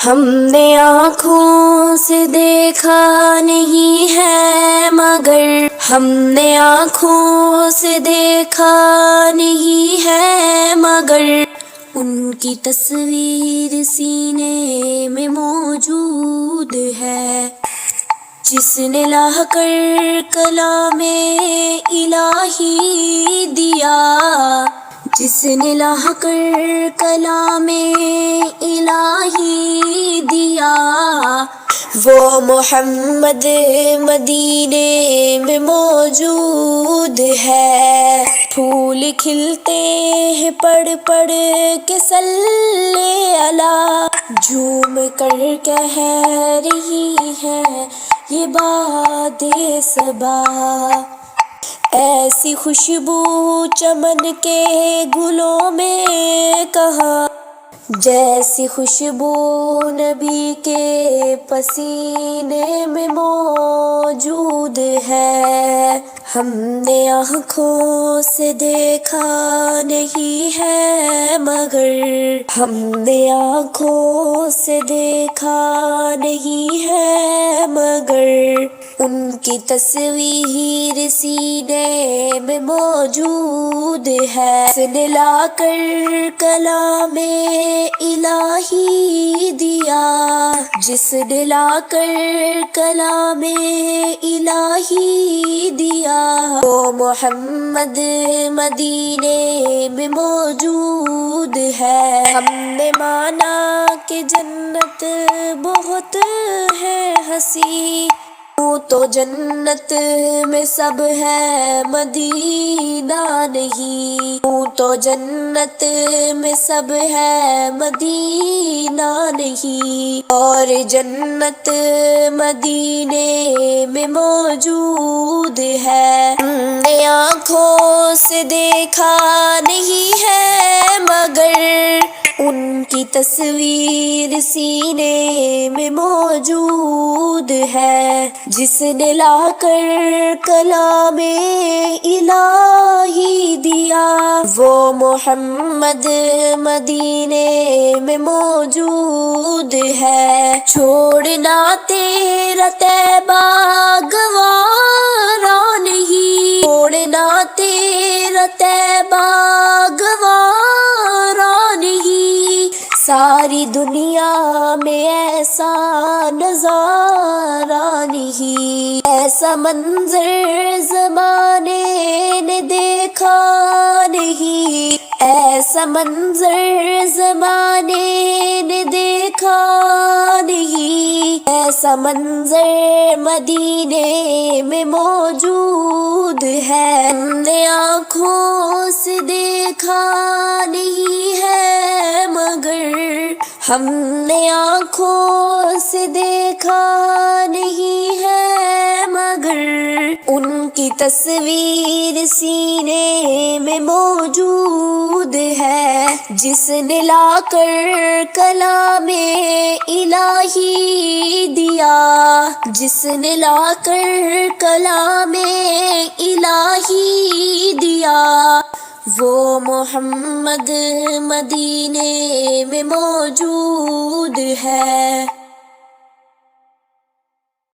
ہم نے آنکھوں سے دیکھا نہیں ہے مگر ہم نے آنکھوں سے دیکھا نہیں ہے مگر ان کی تصویر سینے میں موجود ہے، جس نے لا کر کلام الہی دیا، جس نے لا کر کلام الہی دیا، وہ محمد مدینے میں موجود ہے۔ پھول کھلتے ہیں پڑھ پڑھ کے صلی علی، جھوم کر کہہ رہی ہے یہ باد صبا، ایسی خوشبو چمن کے گلوں میں کہاں، جیسی خوشبو نبی کے پسینے میں موجود ہے۔ ہم نے آنکھوں سے دیکھا نہیں ہے مگر ہم نے آنکھوں سے دیکھا نہیں ہے مگر ان کی تصویر سینے میں موجود ہے، جس نے لا کر کلام الہی دیا، جس نے لا کر کلام الہی دیا، وہ محمد مدینے میں موجود ہے۔ ہم نے مانا کہ جنت بہت ہے ہنسی، تو جنت میں سب ہے مدینہ نہیں، تو جنت میں سب ہے مدینہ نہیں، اور جنت مدینے میں موجود ہے۔ ہم نے آنکھوں سے دیکھا نہیں ہے مگر ان کی تصویر سینے میں موجود ہے، جس نے لا کر کلام الہی دیا، وہ محمد مدینے میں موجود ہے۔ چھوڑنا تیرا طیبہ گوارا نہیں، چھوڑنا تیرا طیبہ گوارا نہیں، ساری دنیا میں ایسا نظارہ نہیں، ایسا منظر زمانے نے دیکھا نہیں، ایسا منظر زمانے نے دیکھا نہیں، ایسا منظر مدینے میں موجود ہے۔ ہم نے آنکھوں سے دیکھا نہیں ہے مگر ہم نے آنکھوں سے دیکھا نہیں ہے مگر ان کی تصویر سینے میں موجود ہے، جس نے لا کر کلام الہی دیا، جس نے لا کر کلام الہی دیا، وہ محمد مدینے میں موجود ہے۔